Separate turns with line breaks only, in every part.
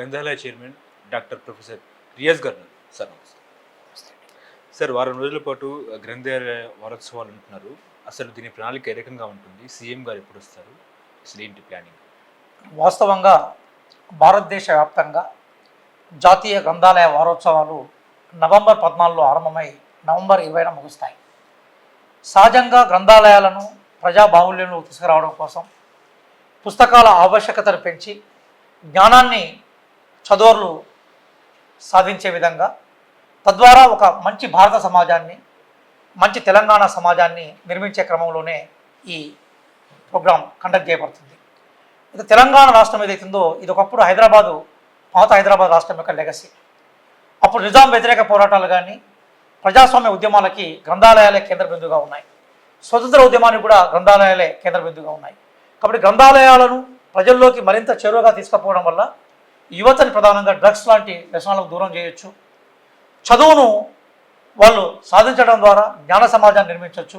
గ్రంథాలయ chairman doctor professor Riyaz గారు ఉన్నారు. సార్ నమస్తే. సార్ వారం రోజుల పాటు గ్రంథాలయ వారోత్సవాలు అంటున్నారు. అసలు దీని ప్రణాళిక ఏ రకంగా ఉంటుంది? సీఎం గారు ఎప్పుడు వస్తారు? అసలు ఏంటి ప్లానింగ్?
వాస్తవంగా భారతదేశ వ్యాప్తంగా జాతీయ గ్రంథాలయ వారోత్సవాలు నవంబర్ 14లో ఆరంభమై నవంబర్ 20న ముగుస్తాయి. సహజంగా గ్రంథాలయాలను ప్రజా బాహుళ్యంలో తీసుకురావడం కోసం పుస్తకాల ఆవశ్యకతను పెంచి జ్ఞానాన్ని చదువులు సాధించే విధంగా తద్వారా ఒక మంచి భారత సమాజాన్ని, మంచి తెలంగాణ సమాజాన్ని నిర్మించే క్రమంలోనే ఈ ప్రోగ్రాం కండక్ట్ చేయబడుతుంది. ఇది తెలంగాణ రాష్ట్రం ఏదైతుందో ఇది ఒకప్పుడు పాత హైదరాబాద్ రాష్ట్రం యొక్క లెగసీ. అప్పుడు నిజాం వ్యతిరేక పోరాటాలు కానీ ప్రజాస్వామ్య ఉద్యమాలకి గ్రంథాలయాలే కేంద్ర బిందుగా ఉన్నాయి. స్వతంత్ర ఉద్యమానికి కూడా గ్రంథాలయాలే కేంద్ర బిందుగా ఉన్నాయి. కాబట్టి గ్రంథాలయాలను ప్రజల్లోకి మరింత చేరువగా తీసుకుపోవడం వల్ల యువతని ప్రధానంగా డ్రగ్స్ లాంటి వ్యసనాలకు దూరం చేయొచ్చు. చదువును వాళ్ళు సాధించడం ద్వారా జ్ఞాన సమాజాన్ని నిర్మించవచ్చు.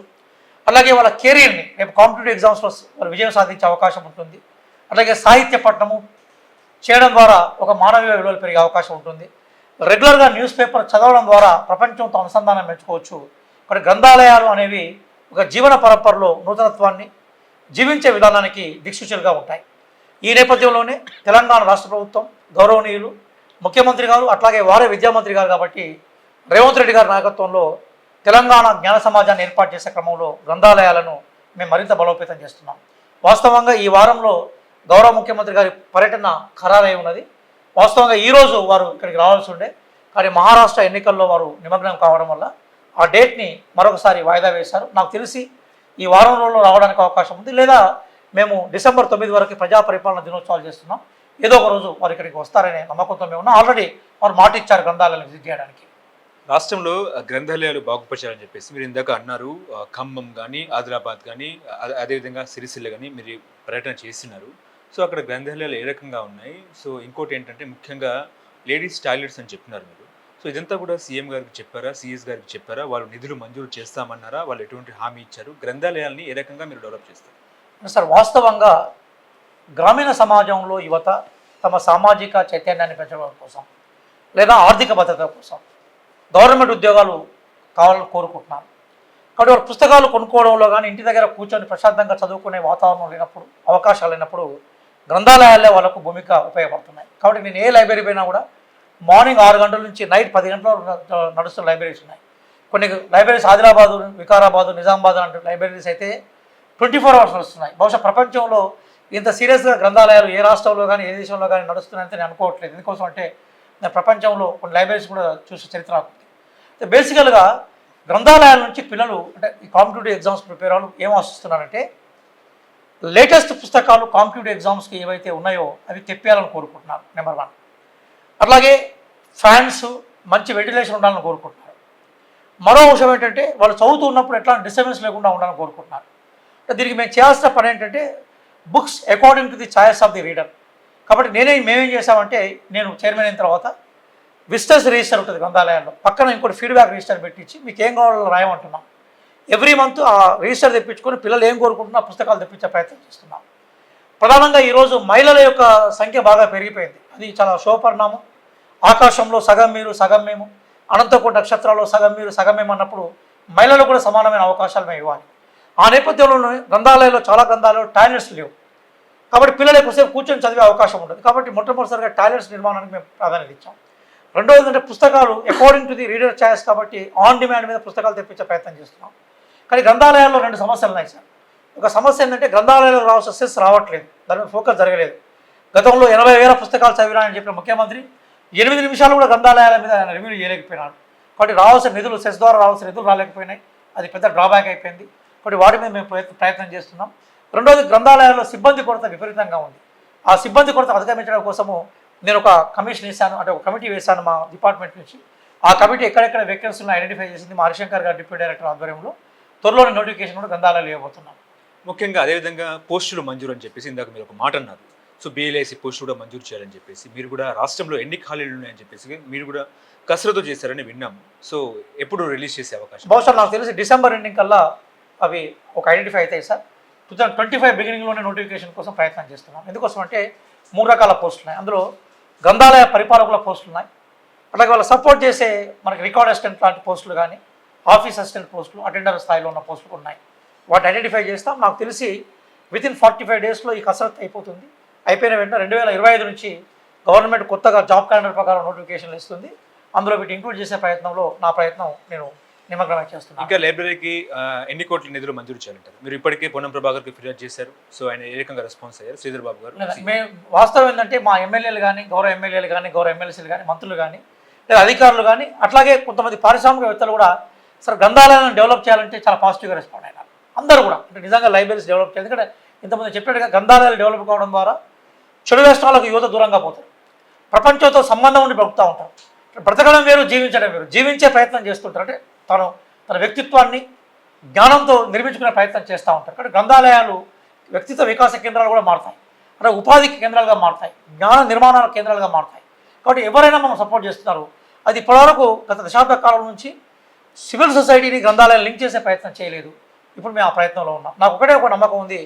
అలాగే వాళ్ళ కెరీర్ని రేపు కాంపిటేటివ్ ఎగ్జామ్స్లో వాళ్ళు విజయం సాధించే అవకాశం ఉంటుంది. అలాగే సాహిత్య పఠనము చేయడం ద్వారా ఒక మానవీయ విలువలు పెరిగే అవకాశం ఉంటుంది. రెగ్యులర్గా న్యూస్ పేపర్ చదవడం ద్వారా ప్రపంచంతో అనుసంధానం పెంచుకోవచ్చు. కాబట్టి గ్రంథాలయాలు అనేవి ఒక జీవన పరంపరలో నూతనత్వాన్ని, జీవించే విధానానికి దిక్సూచులుగా ఉంటాయి. ఈ నేపథ్యంలోనే తెలంగాణ రాష్ట్ర ప్రభుత్వం గౌరవనీయులు ముఖ్యమంత్రి గారు, అట్లాగే వారే విద్యామంత్రి గారు కాబట్టి రేవంత్ రెడ్డి గారి నాయకత్వంలో తెలంగాణ జ్ఞాన సమాజాన్ని ఏర్పాటు చేసే క్రమంలో గ్రంథాలయాలను మేము మరింత బలోపేతం చేస్తున్నాం. వాస్తవంగా ఈ వారంలో గౌరవ ముఖ్యమంత్రి గారి పర్యటన ఖరారై ఉన్నది. వాస్తవంగా ఈరోజు వారు ఇక్కడికి రావాల్సి ఉండే, కానీ మహారాష్ట్ర ఎన్నికల్లో వారు నిమగ్నం కావడం వల్ల ఆ డేట్ని మరొకసారి వాయిదా వేశారు. నాకు తెలిసి ఈ వారం రోజుల్లో రావడానికి అవకాశం ఉంది, లేదా మేము డిసెంబర్ 9 వరకు ప్రజా పరిపాలన దినోత్సవాలు చేస్తున్నాం. ఏదో ఒక రోజు వారు ఇక్కడికి వస్తారనే నమ్మకంతో మేము ఉన్నాం. ఆల్రెడీ వారు మాట ఇచ్చారు గ్రంథాలయాలను విజిట్ చేయడానికి.
రాష్ట్రంలో గ్రంథాలయాలు బాగుపరచాలని చెప్పేసి మీరు ఇందాక అన్నారు. ఖమ్మం కానీ, ఆదిలాబాద్ కానీ, అదేవిధంగా సిరిసిల్ల కానీ మీరు పర్యటన చేస్తున్నారు. సో అక్కడ గ్రంథాలయాలు ఏ రకంగా ఉన్నాయి? సో ఇంకోటి ఏంటంటే ముఖ్యంగా లేడీస్ టాయిలెట్స్ అని చెప్పినారు మీరు. సో ఇదంతా కూడా సీఎం గారికి చెప్పారా, సిఎస్ గారికి చెప్పారా? వాళ్ళు నిధులు మంజూరు చేస్తామన్నారా? వాళ్ళు ఎటువంటి హామీ ఇచ్చారు? గ్రంథాలయాల్ని ఏ రకంగా మీరు డెవలప్ చేస్తారు?
సార్, వాస్తవంగా గ్రామీణ సమాజంలో యువత తమ సామాజిక చైతన్యాన్ని పెంచడం కోసం లేదా ఆర్థిక భద్రత కోసం గవర్నమెంట్ ఉద్యోగాలు కావాలని కోరుకుంటున్నాను. కాబట్టి వాళ్ళు పుస్తకాలు కొనుక్కోవడంలో కానీ, ఇంటి దగ్గర కూర్చొని ప్రశాంతంగా చదువుకునే వాతావరణం లేనప్పుడు, అవకాశాలు లేనప్పుడు గ్రంథాలయాలే వాళ్ళకు భూమిక ఉపయోగపడుతున్నాయి. కాబట్టి నేను ఏ లైబ్రరీ పోయినా కూడా మార్నింగ్ 6 గంటల నుంచి నైట్ 10 గంటల నడుస్తున్న లైబ్రరీస్ ఉన్నాయి. కొన్ని లైబ్రరీస్ ఆదిలాబాదు, వికారాబాదు, నిజామాబాద్ లాంటి లైబ్రరీస్ అయితే 24 అవర్స్ నడుస్తున్నాయి. బహుశా ప్రపంచంలో ఇంత సీరియస్గా గ్రంథాలయాలు ఏ రాష్ట్రంలో కానీ ఏ దేశంలో కానీ నడుస్తున్నాయంటే నేను అనుకోవట్లేదు. ఎందుకోసం అంటే నేను ప్రపంచంలో కొన్ని లైబ్రరీస్ కూడా చూసే చరిత్ర ఉంది. బేసికల్గా గ్రంథాలయాల నుంచి పిల్లలు అంటే ఈ కాంపిటేటివ్ ఎగ్జామ్స్ ప్రిపేర్ వాళ్ళు ఏం ఆశిస్తున్నారంటే లేటెస్ట్ పుస్తకాలు కాంపిటేటివ్ ఎగ్జామ్స్కి ఏవైతే ఉన్నాయో అవి తెప్పేయాలని కోరుకుంటున్నారు. నెంబర్ 1. అట్లాగే ఫ్యాన్స్, మంచి వెంటిలేషన్ ఉండాలని కోరుకుంటున్నారు. మరో విషయం ఏంటంటే వాళ్ళు చదువుతూ ఉన్నప్పుడు ఎట్లాంటి డిస్టర్బెన్స్ లేకుండా ఉండాలని కోరుకుంటున్నారు. దీనికి మేము చేయాల్సిన పని ఏంటంటే books according to the choice of the reader. కాబట్టి మేమేం చేసామంటే, నేను చైర్మన్ అయిన తర్వాత విజిటర్స్ రిజిస్టర్ ఉంటుంది గ్రంథాలయాల్లో, పక్కన ఇంకోటి ఫీడ్బ్యాక్ రిజిస్టర్ పెట్టించి మీకు ఏం కావాలో రాయమంటున్నాం. ఎవ్రీ మంత్ ఆ రిజిస్టర్ తెప్పించుకొని పిల్లలు ఏం కోరుకుంటున్నా పుస్తకాలు తెప్పించే ప్రయత్నం చేస్తున్నాం. ప్రధానంగా ఈరోజు మహిళల యొక్క సంఖ్య బాగా పెరిగిపోయింది. అది చాలా శుభపరిణామం. ఆకాశంలో సగం మీరు సగం మేము, అనంతకోటి నక్షత్రాల్లో సగం మీరు సగం మేము అన్నప్పుడు మహిళలకు కూడా సమానమైన అవకాశాలు మేము ఇవ్వాలి. ఆ నేపథ్యంలోనే గ్రంథాలయాల్లో చాలా గ్రంథాలయాల్లో టాయిలెట్స్ లేవు. కాబట్టి పిల్లలు ఎక్కువసేపు కూర్చొని చదివే అవకాశం ఉండదు. కాబట్టి మొట్టమొదటిసారిగా టాయిలెట్స్ నిర్మాణానికి మేము ప్రాధాన్యత ఇచ్చాం. రెండోది ఏంటంటే పుస్తకాలు according to the reader choice కాబట్టి ఆన్ డిమాండ్ మీద పుస్తకాలు తెప్పించే ప్రయత్నం చేస్తున్నాం. కానీ గ్రంథాలయాల్లో 2 సమస్యలు ఉన్నాయి సార్. ఒక సమస్య ఏంటంటే గ్రంథాలయాల్లో రావాల్సిన సెస్ రావట్లేదు, దాని మీద ఫోకస్ జరగలేదు. గతంలో 80,000 పుస్తకాలు చదివినాయని చెప్పిన ముఖ్యమంత్రి 8 నిమిషాలు కూడా గ్రంథాలయాల మీద ఆయన రివ్యూ చేయలేకపోయినాడు. కాబట్టి రావాల్సిన నిధులు, సెస్ ద్వారా రావాల్సిన నిధులు రాలేకపోయినాయి. అది పెద్ద డ్రాబ్యాక్ అయిపోయింది. కాబట్టి వాటి మీద మేము ప్రయత్నం చేస్తున్నాం. రెండోది, గ్రంథాలయాల్లో సిబ్బంది కొరత విపరీతంగా ఉంది. ఆ సిబ్బంది కొరత అధిగమించడం కోసము నేను ఒక కమిషన్ వేశాను, అంటే ఒక కమిటీ వేశాను మా డిపార్ట్మెంట్ నుంచి. ఆ కమిటీ ఎక్కడెక్కడ వేకెన్సీలను ఐడెంటిఫై చేసింది మా హరిశంకర్ గారు డిప్యూటీ డైరెక్టర్ ఆధ్వర్యంలో. త్వరలోనే నోటిఫికేషన్ కూడా గ్రంథాలయాలు ఇవ్వబోతున్నాం.
ముఖ్యంగా అదేవిధంగా పోస్టులు మంజూరు అని చెప్పేసి ఇందాక మీరు ఒక మాట అన్నారు. సో BLIC పోస్టు కూడా మంజూరు చేయాలని చెప్పేసి మీరు కూడా రాష్ట్రంలో ఎన్ని ఖాళీలు ఉన్నాయని చెప్పేసి మీరు కూడా కసరత్తు చేశారని విన్నాము. సో ఎప్పుడు రిలీజ్ చేసే అవకాశం?
బహుశా నాకు తెలిసి డిసెంబర్ ఎండింగ్ కల్లా అవి ఒక ఐడెంటిఫై అవుతాయి సార్. 2025 బిగినింగ్లోనే నోటిఫికేషన్ కోసం ప్రయత్నం చేస్తున్నాం. ఎందుకోసం అంటే 3 రకాల పోస్టులు ఉన్నాయి. అందులో గ్రంథాలయ పరిపాలకుల పోస్టులు ఉన్నాయి. అట్లాగే వాళ్ళు సపోర్ట్ చేసే మనకి రికార్డ్ అసిస్టెంట్ లాంటి పోస్టులు కానీ, ఆఫీస్ అసిస్టెంట్ పోస్టులు, అటెండర్ స్థాయిలో ఉన్న పోస్టులు ఉన్నాయి. వాటిని ఐడెంటిఫై చేస్తాం. నాకు తెలిసి వితిన్ 45 డేస్లో ఈ కసరత్తు అయిపోతుంది. అయిపోయిన వెంటనే 2025 నుంచి గవర్నమెంట్ కొత్తగా జాబ్ క్యాలెండర్ ప్రకారం నోటిఫికేషన్లు ఇస్తుంది. అందులో వీటి ఇంక్లూడ్ చేసే ప్రయత్నంలో నా ప్రయత్నం నేను నిమగ్నమై చేస్తున్నాను.
ఇంకా లైబ్రరీకి ఎన్ని కోట్ల నిధులు మంజూరు చేయాలంటారు? మీరు ఇప్పటికే పొన్నం ప్రభాకర్కి ఫిర్యాదు చేశారు. సో ఆయన ఏ రకంగా రెస్పాన్స్ అయ్యారు? శ్రీధర్ బాబు గారు
మేము వాస్తవం ఏంటంటే మా ఎమ్మెల్యేలు కానీ, గౌరవ ఎమ్మెల్యేలు కానీ, గౌరవ ఎమ్మెల్సీలు కానీ, మంత్రులు కానీ, లేదా అధికారులు కానీ, అట్లాగే కొంతమంది పారిశ్రామికవేత్తలు కూడా సార్ గ్రంథాలయాలను డెవలప్ చేయాలంటే చాలా పాజిటివ్గా రెస్పాండ్ అయినారు. అందరూ కూడా అంటే నిజంగా లైబ్రరీస్ డెవలప్ చేయాలి. ఎందుకంటే ఇంతమంది చెప్పినట్టుగా గ్రంథాలయాలు డెవలప్ కావడం ద్వారా చెడు వ్యసనాలకు యువత దూరంగా పోతారు. ప్రపంచంతో సంబంధం ఉండి బ్రతుకుతూ ఉంటారు. బ్రతకడం వేరు, జీవించడం వేరు. జీవించే ప్రయత్నం చేస్తుంటారు. అంటే తన వ్యక్తిత్వాన్ని జ్ఞానంతో నిర్మించుకునే ప్రయత్నం చేస్తూ ఉంటారు. కాబట్టి గ్రంథాలయాలు వ్యక్తిత్వ వికాస కేంద్రాలు కూడా మారుతాయి. అంటే ఉపాధి కేంద్రాలుగా మారుతాయి, జ్ఞాన నిర్మాణాల కేంద్రాలుగా మారుతాయి. కాబట్టి ఎవరైనా మనం సపోర్ట్ చేస్తున్నారు. అది ఇప్పటివరకు గత దశాబ్ద కాలం నుంచి సివిల్ సొసైటీని గ్రంథాలయాలు లింక్ చేసే ప్రయత్నం చేయలేదు. ఇప్పుడు మేము ఆ ప్రయత్నంలో ఉన్నాం. నాకు ఒకటే ఒక నమ్మకం ఉంది,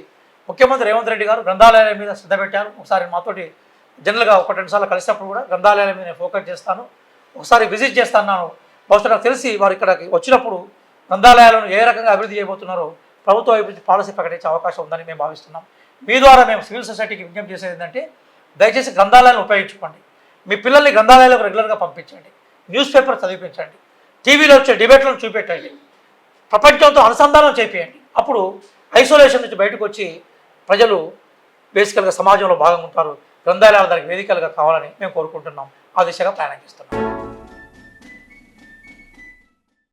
ముఖ్యమంత్రి రేవంత్ రెడ్డి గారు గ్రంథాలయాల మీద శ్రద్ధ పెట్టారు. ఒకసారి మాతోటి జనరల్గా 1-2 సార్లు కలిసినప్పుడు కూడా గ్రంథాలయాల మీద నేను ఫోకస్ చేస్తాను, ఒకసారి విజిట్ చేస్తాను. బహుశా నాకు తెలిసి వారు ఇక్కడికి వచ్చినప్పుడు గ్రంథాలయాలను ఏ రకంగా అభివృద్ధి చేయబోతున్నారో ప్రభుత్వ అభివృద్ధి పాలసీ ప్రకటించే అవకాశం ఉందని మేము భావిస్తున్నాం. మీ ద్వారా మేము సివిల్ సొసైటీకి విజ్ఞప్తి చేసేది ఏంటంటే దయచేసి గ్రంథాలయాలను ఉపయోగించుకోండి. మీ పిల్లల్ని గ్రంథాలయాలకు రెగ్యులర్గా పంపించండి, న్యూస్ పేపర్ చదివించండి, టీవీలో వచ్చే డిబేట్లను చూపెట్టండి, ప్రపంచంతో అనుసంధానం చేపియండి. అప్పుడు ఐసోలేషన్ నుంచి బయటకు వచ్చి ప్రజలు బేసికల్గా సమాజంలో భాగంగా ఉంటారు. గ్రంథాలయాలు దానికి వేదికలుగా కావాలని మేము కోరుకుంటున్నాం. ఆ దిశగా ప్రయాణం చేస్తున్నాం.